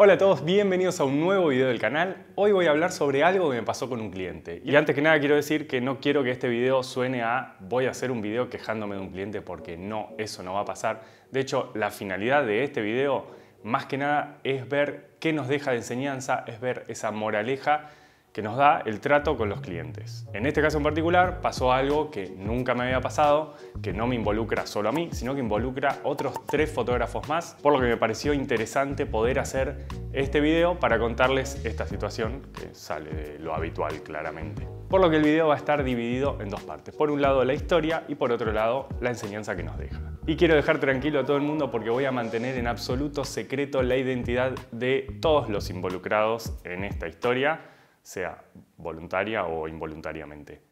Hola a todos, bienvenidos a un nuevo video del canal. Hoy voy a hablar sobre algo que me pasó con un cliente. Y antes que nada quiero decir que no quiero que este video suene a voy a hacer un video quejándome de un cliente, porque no, eso no va a pasar. De hecho, la finalidad de este video, más que nada, es ver qué nos deja de enseñanza, es ver esa moraleja que nos da el trato con los clientes. En este caso en particular pasó algo que nunca me había pasado, que no me involucra solo a mí, sino que involucra a otros 3 fotógrafos más, por lo que me pareció interesante poder hacer este video para contarles esta situación que sale de lo habitual claramente. Por lo que el video va a estar dividido en 2 partes. Por un lado la historia y por otro lado la enseñanza que nos deja. Y quiero dejar tranquilo a todo el mundo porque voy a mantener en absoluto secreto la identidad de todos los involucrados en esta historia, sea voluntaria o involuntariamente.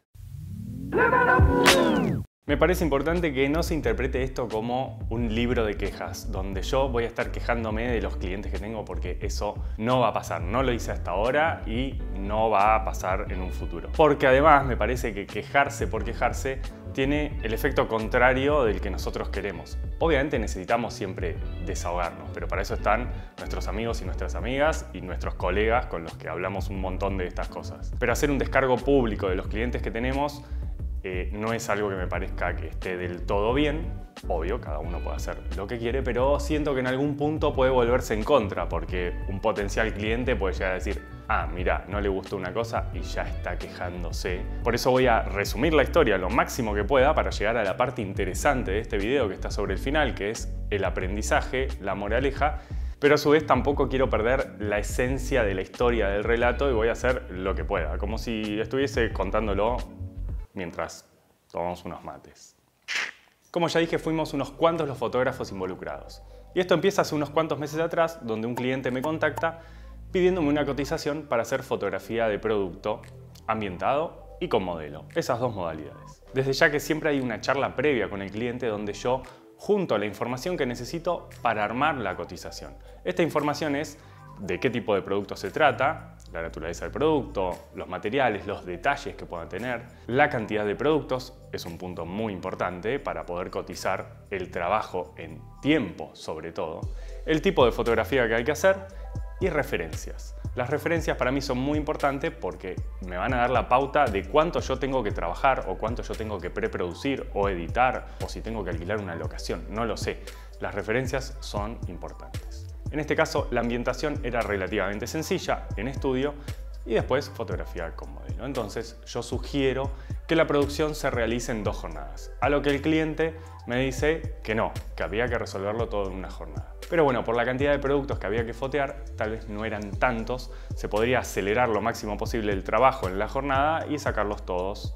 Me parece importante que no se interprete esto como un libro de quejas, donde yo voy a estar quejándome de los clientes que tengo, porque eso no va a pasar. No lo hice hasta ahora y no va a pasar en un futuro. Porque además me parece que quejarse por quejarse tiene el efecto contrario del que nosotros queremos. Obviamente necesitamos siempre desahogarnos, pero para eso están nuestros amigos y nuestras amigas y nuestros colegas con los que hablamos un montón de estas cosas. Pero hacer un descargo público de los clientes que tenemos no es algo que me parezca que esté del todo bien. Obvio, cada uno puede hacer lo que quiere, pero siento que en algún punto puede volverse en contra, porque un potencial cliente puede llegar a decir: ah, mira, no le gustó una cosa y ya está quejándose. Por eso voy a resumir la historia lo máximo que pueda para llegar a la parte interesante de este video que está sobre el final, que es el aprendizaje, la moraleja. Pero a su vez tampoco quiero perder la esencia de la historia del relato y voy a hacer lo que pueda, como si estuviese contándolo mientras tomamos unos mates. Como ya dije, fuimos unos cuantos los fotógrafos involucrados. Y esto empieza hace unos cuantos meses atrás, donde un cliente me contacta pidiéndome una cotización para hacer fotografía de producto ambientado y con modelo. Esas 2 modalidades. Desde ya que siempre hay una charla previa con el cliente donde yo junto la información que necesito para armar la cotización. Esta información es de qué tipo de producto se trata, la naturaleza del producto, los materiales, los detalles que puedan tener, la cantidad de productos, es un punto muy importante para poder cotizar el trabajo en tiempo sobre todo, el tipo de fotografía que hay que hacer y referencias. Las referencias para mí son muy importantes porque me van a dar la pauta de cuánto yo tengo que trabajar o cuánto yo tengo que preproducir o editar, o si tengo que alquilar una locación, no lo sé. Las referencias son importantes. En este caso, la ambientación era relativamente sencilla en estudio y después fotografía con modelo. Entonces, yo sugiero que la producción se realice en 2 jornadas. A lo que el cliente me dice que no, que había que resolverlo todo en una jornada. Pero bueno, por la cantidad de productos que había que fotear, tal vez no eran tantos, se podría acelerar lo máximo posible el trabajo en la jornada y sacarlos todos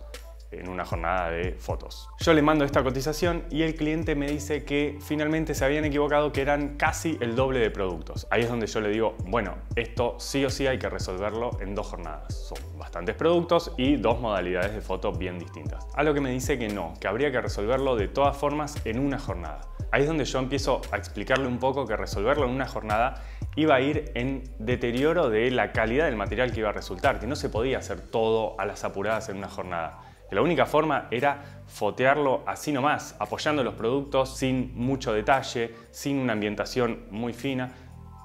en una jornada de fotos. Yo le mando esta cotización y el cliente me dice que finalmente se habían equivocado, que eran casi el doble de productos. Ahí es donde yo le digo, bueno, esto sí o sí hay que resolverlo en 2 jornadas. Son bastantes productos y 2 modalidades de foto bien distintas. A lo que me dice que no, que habría que resolverlo de todas formas en una jornada. Ahí es donde yo empiezo a explicarle un poco que resolverlo en una jornada iba a ir en deterioro de la calidad del material que iba a resultar, que no se podía hacer todo a las apuradas en una jornada. Que la única forma era fotearlo así nomás, apoyando los productos sin mucho detalle, sin una ambientación muy fina.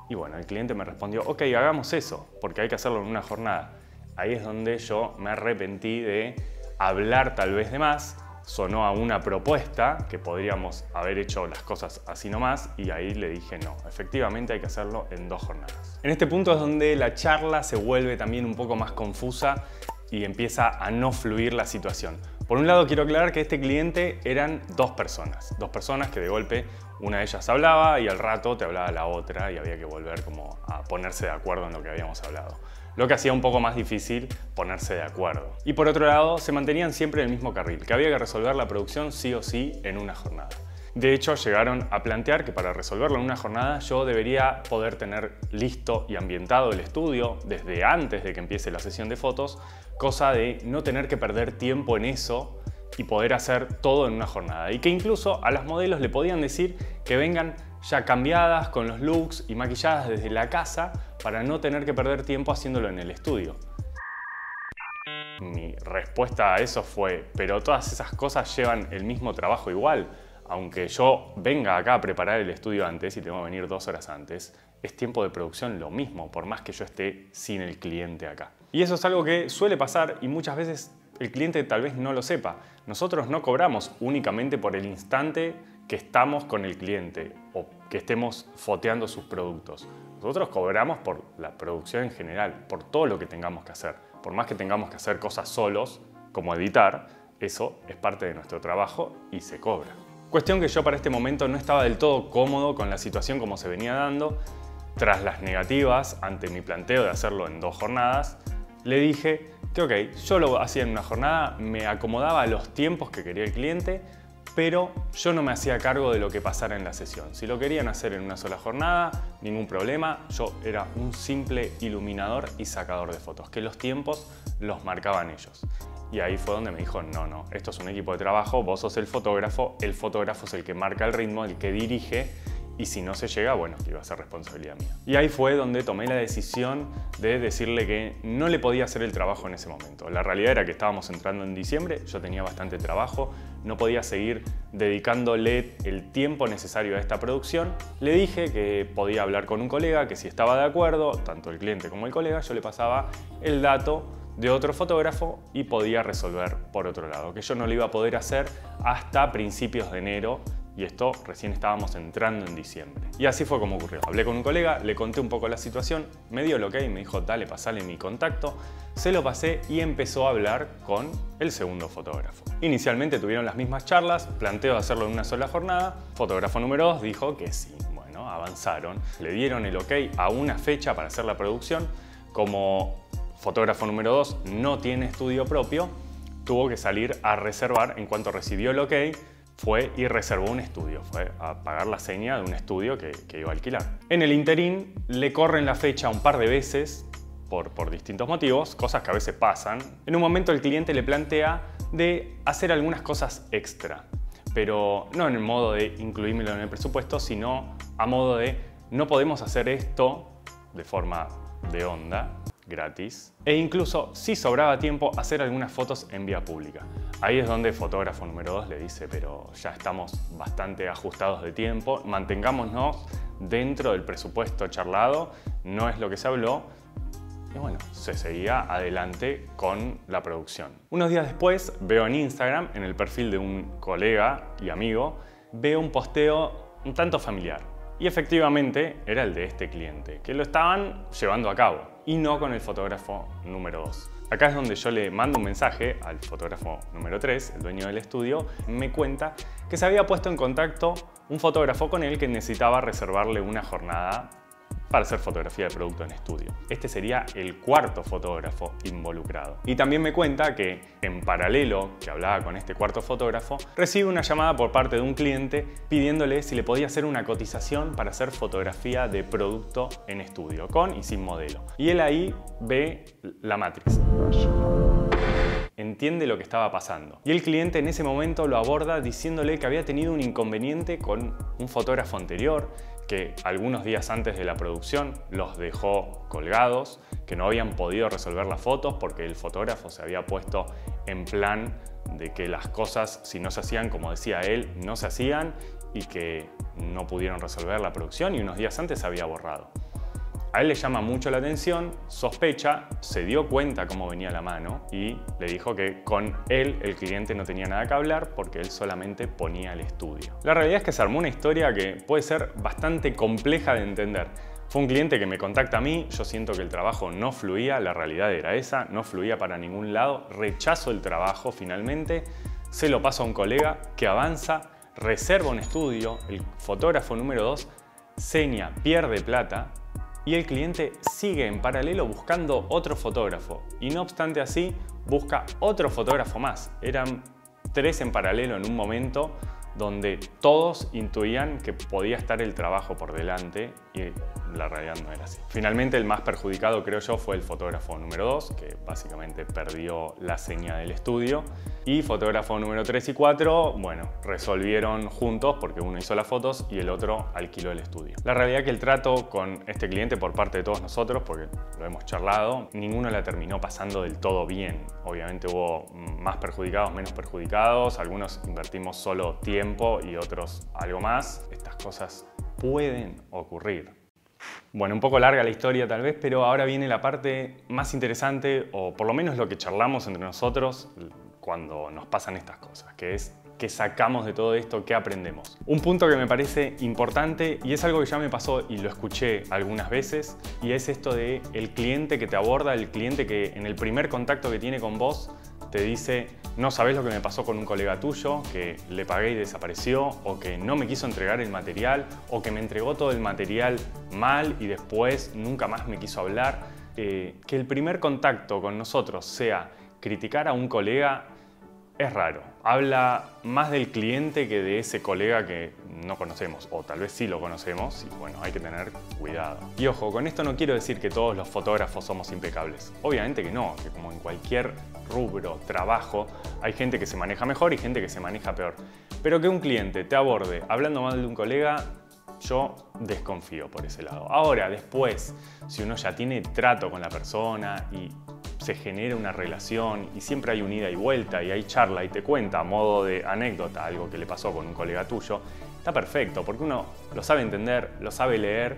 Y bueno, el cliente me respondió, ok, hagamos eso, porque hay que hacerlo en una jornada. Ahí es donde yo me arrepentí de hablar tal vez de más. Sonó a una propuesta que podríamos haber hecho las cosas así nomás, y ahí le dije no, efectivamente hay que hacerlo en 2 jornadas. En este punto es donde la charla se vuelve también un poco más confusa y empieza a no fluir la situación. Por un lado quiero aclarar que este cliente eran 2 personas que de golpe una de ellas hablaba y al rato te hablaba la otra y había que volver como a ponerse de acuerdo en lo que habíamos hablado. Lo que hacía un poco más difícil ponerse de acuerdo. Y por otro lado, se mantenían siempre en el mismo carril, que había que resolver la producción sí o sí en una jornada. De hecho, llegaron a plantear que para resolverlo en una jornada yo debería poder tener listo y ambientado el estudio desde antes de que empiece la sesión de fotos, cosa de no tener que perder tiempo en eso y poder hacer todo en una jornada. Y que incluso a las modelos le podían decir que vengan ya cambiadas con los looks y maquilladas desde la casa para no tener que perder tiempo haciéndolo en el estudio. Mi respuesta a eso fue, pero todas esas cosas llevan el mismo trabajo igual. Aunque yo venga acá a preparar el estudio antes y tengo que venir 2 horas antes, es tiempo de producción lo mismo, por más que yo esté sin el cliente acá. Y eso es algo que suele pasar y muchas veces el cliente tal vez no lo sepa. Nosotros no cobramos únicamente por el instante que estamos con el cliente o que estemos foteando sus productos. Nosotros cobramos por la producción en general, por todo lo que tengamos que hacer. Por más que tengamos que hacer cosas solos, como editar, eso es parte de nuestro trabajo y se cobra. Cuestión que yo para este momento no estaba del todo cómodo con la situación como se venía dando. Tras las negativas ante mi planteo de hacerlo en 2 jornadas, le dije que ok, yo lo hacía en una jornada, me acomodaba a los tiempos que quería el cliente, pero yo no me hacía cargo de lo que pasara en la sesión. Si lo querían hacer en una sola jornada, ningún problema. Yo era un simple iluminador y sacador de fotos, que los tiempos los marcaban ellos. Y ahí fue donde me dijo, no, esto es un equipo de trabajo, vos sos el fotógrafo es el que marca el ritmo, el que dirige, y si no se llega, bueno, que iba a ser responsabilidad mía. Y ahí fue donde tomé la decisión de decirle que no le podía hacer el trabajo en ese momento. La realidad era que estábamos entrando en diciembre, yo tenía bastante trabajo, no podía seguir dedicándole el tiempo necesario a esta producción. Le dije que podía hablar con un colega, que si estaba de acuerdo, tanto el cliente como el colega, yo le pasaba el dato de otro fotógrafo y podía resolver por otro lado, que yo no lo iba a poder hacer hasta principios de enero. Y esto recién estábamos entrando en diciembre. Y así fue como ocurrió. Hablé con un colega, le conté un poco la situación, me dio el ok, me dijo, dale, pasale mi contacto. Se lo pasé y empezó a hablar con el segundo fotógrafo. Inicialmente tuvieron las mismas charlas, planteo hacerlo en una sola jornada. Fotógrafo número 2 dijo que sí. Bueno, avanzaron. Le dieron el ok a una fecha para hacer la producción. Como fotógrafo número 2 no tiene estudio propio, tuvo que salir a reservar. En cuanto recibió el ok, fue y reservó un estudio, fue a pagar la seña de un estudio que iba a alquilar. En el interín le corren la fecha un par de veces por distintos motivos, cosas que a veces pasan. En un momento el cliente le plantea de hacer algunas cosas extra, pero no en el modo de incluírmelo en el presupuesto, sino a modo de no podemos hacer esto de forma de onda, gratis, e incluso, si sobraba tiempo, hacer algunas fotos en vía pública. Ahí es donde fotógrafo número 2 le dice, pero ya estamos bastante ajustados de tiempo, mantengámonos dentro del presupuesto charlado, no es lo que se habló. Y bueno, se seguía adelante con la producción. Unos días después veo en Instagram, en el perfil de un colega y amigo, veo un posteo un tanto familiar. Y efectivamente era el de este cliente, que lo estaban llevando a cabo, y no con el fotógrafo número 2. Acá es donde yo le mando un mensaje al fotógrafo número 3, el dueño del estudio, me cuenta que se había puesto en contacto un fotógrafo con él que necesitaba reservarle una jornada para hacer fotografía de producto en estudio. Este sería el 4º fotógrafo involucrado. Y también me cuenta que en paralelo que hablaba con este 4º fotógrafo, recibe una llamada por parte de un cliente pidiéndole si le podía hacer una cotización para hacer fotografía de producto en estudio, con y sin modelo. Y él ahí ve la Matrix. Entiende lo que estaba pasando. Y el cliente en ese momento lo aborda diciéndole que había tenido un inconveniente con un fotógrafo anterior, que algunos días antes de la producción los dejó colgados, que no habían podido resolver las fotos porque el fotógrafo se había puesto en plan de que las cosas, si no se hacían como decía él, no se hacían, y que no pudieron resolver la producción y unos días antes se había borrado. A él le llama mucho la atención, sospecha, se dio cuenta cómo venía la mano y le dijo que con él el cliente no tenía nada que hablar porque él solamente ponía el estudio. La realidad es que se armó una historia que puede ser bastante compleja de entender. Fue un cliente que me contacta a mí, yo siento que el trabajo no fluía, la realidad era esa, no fluía para ningún lado, rechazo el trabajo finalmente, se lo paso a un colega que avanza, reserva un estudio, el fotógrafo número 2 seña, pierde plata, y el cliente sigue en paralelo buscando otro fotógrafo. Y no obstante así, busca otro fotógrafo más. Eran 3 en paralelo en un momento donde todos intuían que podía estar el trabajo por delante y la realidad no era así. Finalmente el más perjudicado, creo yo, fue el fotógrafo número 2, que básicamente perdió la seña del estudio, y fotógrafo número 3 y 4, bueno, resolvieron juntos porque uno hizo las fotos y el otro alquiló el estudio. La realidad es que el trato con este cliente por parte de todos nosotros, porque lo hemos charlado, ninguno la terminó pasando del todo bien. Obviamente hubo más perjudicados, menos perjudicados, algunos invertimos solo tiempo y otros algo más. Estas cosas pueden ocurrir. Bueno, un poco larga la historia tal vez, pero ahora viene la parte más interesante, o por lo menos lo que charlamos entre nosotros cuando nos pasan estas cosas, que es qué sacamos de todo esto, qué aprendemos. Un punto que me parece importante, y es algo que ya me pasó y lo escuché algunas veces, y es esto de el cliente que te aborda, el cliente que en el primer contacto que tiene con vos te dice: no sabés lo que me pasó con un colega tuyo, que le pagué y desapareció, o que no me quiso entregar el material, o que me entregó todo el material mal y después nunca más me quiso hablar. Que el primer contacto con nosotros sea criticar a un colega es raro. Habla más del cliente que de ese colega que no conocemos, o tal vez sí lo conocemos, y bueno, hay que tener cuidado. Y ojo, con esto no quiero decir que todos los fotógrafos somos impecables. Obviamente que no, que como en cualquier rubro, trabajo, hay gente que se maneja mejor y gente que se maneja peor. Pero que un cliente te aborde hablando mal de un colega, yo desconfío por ese lado. Ahora, después, si uno ya tiene trato con la persona y se genera una relación y siempre hay un ida y vuelta y hay charla y te cuenta a modo de anécdota algo que le pasó con un colega tuyo, está perfecto porque uno lo sabe entender, lo sabe leer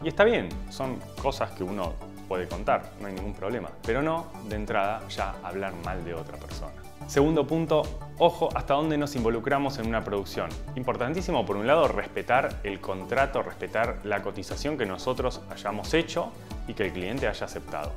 y está bien, son cosas que uno puede contar, no hay ningún problema, pero no de entrada ya hablar mal de otra persona. Segundo punto, ojo hasta dónde nos involucramos en una producción. Importantísimo, por un lado, respetar el contrato, respetar la cotización que nosotros hayamos hecho y que el cliente haya aceptado.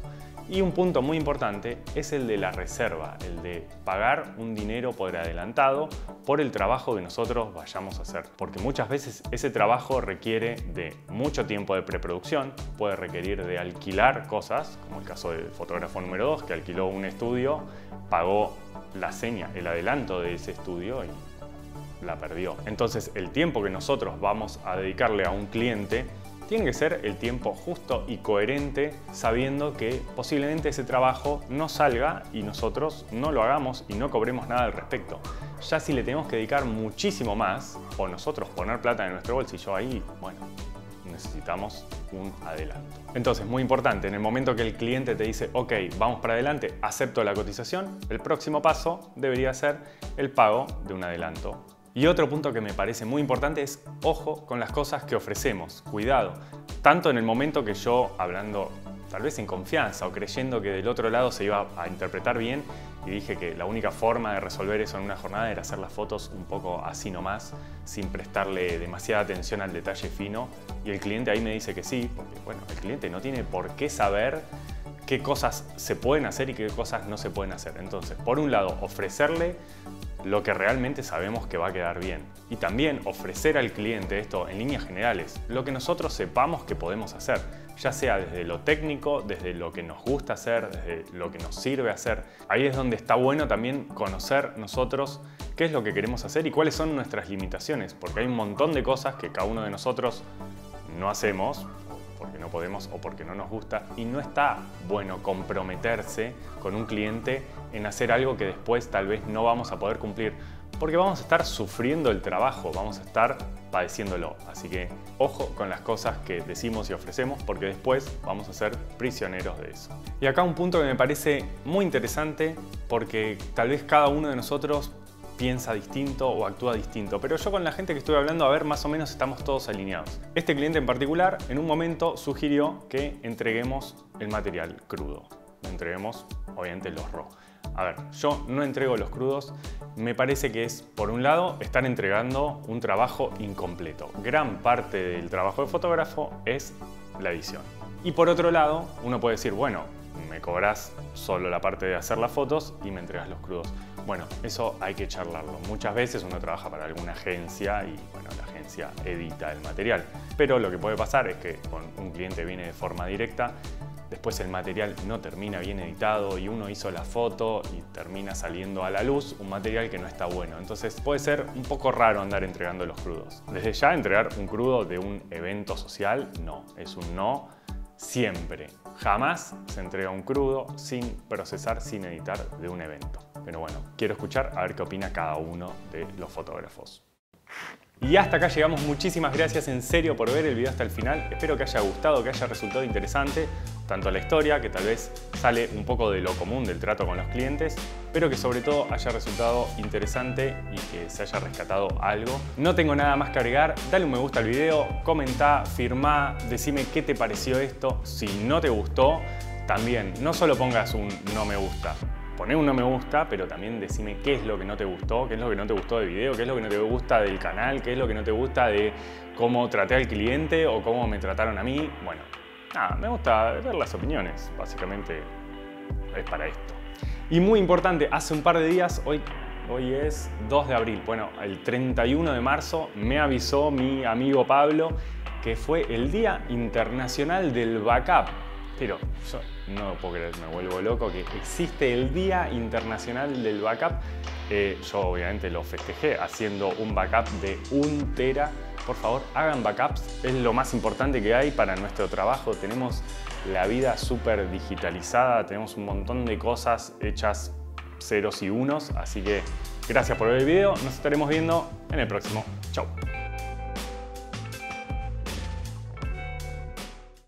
Y un punto muy importante es el de la reserva, el de pagar un dinero por adelantado por el trabajo que nosotros vayamos a hacer. Porque muchas veces ese trabajo requiere de mucho tiempo de preproducción, puede requerir de alquilar cosas, como el caso del fotógrafo número 2 que alquiló un estudio, pagó la seña, el adelanto de ese estudio y la perdió. Entonces el tiempo que nosotros vamos a dedicarle a un cliente tiene que ser el tiempo justo y coherente, sabiendo que posiblemente ese trabajo no salga y nosotros no lo hagamos y no cobremos nada al respecto. Ya si le tenemos que dedicar muchísimo más, o nosotros poner plata en nuestro bolsillo, ahí, bueno, necesitamos un adelanto. Entonces, muy importante, en el momento que el cliente te dice: ok, vamos para adelante, acepto la cotización, el próximo paso debería ser el pago de un adelanto. Y otro punto que me parece muy importante es ojo con las cosas que ofrecemos, cuidado. Tanto en el momento que yo, hablando tal vez en confianza o creyendo que del otro lado se iba a interpretar bien, y dije que la única forma de resolver eso en una jornada era hacer las fotos un poco así nomás, sin prestarle demasiada atención al detalle fino, y el cliente ahí me dice que sí, porque bueno, el cliente no tiene por qué saber qué cosas se pueden hacer y qué cosas no se pueden hacer. Entonces, por un lado, ofrecerle lo que realmente sabemos que va a quedar bien. Y también ofrecer al cliente esto en líneas generales, lo que nosotros sepamos que podemos hacer, ya sea desde lo técnico, desde lo que nos gusta hacer, desde lo que nos sirve hacer. Ahí es donde está bueno también conocer nosotros qué es lo que queremos hacer y cuáles son nuestras limitaciones, porque hay un montón de cosas que cada uno de nosotros no hacemos, porque no podemos o porque no nos gusta, y no está bueno comprometerse con un cliente en hacer algo que después tal vez no vamos a poder cumplir, porque vamos a estar sufriendo el trabajo, vamos a estar padeciéndolo. Así que ojo con las cosas que decimos y ofrecemos, porque después vamos a ser prisioneros de eso. Y acá un punto que me parece muy interesante, porque tal vez cada uno de nosotros piensa distinto o actúa distinto, pero yo con la gente que estoy hablando, a ver, más o menos estamos todos alineados. Este cliente en particular, en un momento sugirió que entreguemos el material crudo. Entreguemos, obviamente, los RAW. A ver, yo no entrego los crudos. Me parece que es, por un lado, estar entregando un trabajo incompleto. Gran parte del trabajo de fotógrafo es la edición. Y por otro lado, uno puede decir, bueno, me cobras solo la parte de hacer las fotos y me entregas los crudos. Bueno, eso hay que charlarlo. Muchas veces uno trabaja para alguna agencia y bueno, la agencia edita el material. Pero lo que puede pasar es que con un cliente viene de forma directa, después el material no termina bien editado y uno hizo la foto y termina saliendo a la luz un material que no está bueno. Entonces puede ser un poco raro andar entregando los crudos. Desde ya entregar un crudo de un evento social, no. Es un no siempre. Jamás se entrega un crudo sin procesar, sin editar de un evento. Pero bueno, quiero escuchar a ver qué opina cada uno de los fotógrafos. Y hasta acá llegamos. Muchísimas gracias en serio por ver el video hasta el final. Espero que haya gustado, que haya resultado interesante tanto la historia, que tal vez sale un poco de lo común del trato con los clientes, pero que sobre todo haya resultado interesante y que se haya rescatado algo. No tengo nada más que agregar. Dale un me gusta al video, comenta, firma, decime qué te pareció esto. Si no te gustó, también no solo pongas un no me gusta. Poné un no me gusta, pero también decime qué es lo que no te gustó, qué es lo que no te gustó del video, qué es lo que no te gusta del canal, qué es lo que no te gusta de cómo traté al cliente o cómo me trataron a mí. Bueno, nada, me gusta ver las opiniones, básicamente es para esto. Y muy importante, hace un par de días, hoy es 2 de abril, bueno, el 31 de marzo me avisó mi amigo Pablo que fue el Día Internacional del Backup. Pero yo no lo puedo creer, me vuelvo loco que existe el Día Internacional del Backup. Yo obviamente lo festejé haciendo un backup de 1 tera. Por favor, hagan backups, es lo más importante que hay para nuestro trabajo. Tenemos la vida súper digitalizada, tenemos un montón de cosas hechas ceros y unos. Así que gracias por ver el video, nos estaremos viendo en el próximo. Chau.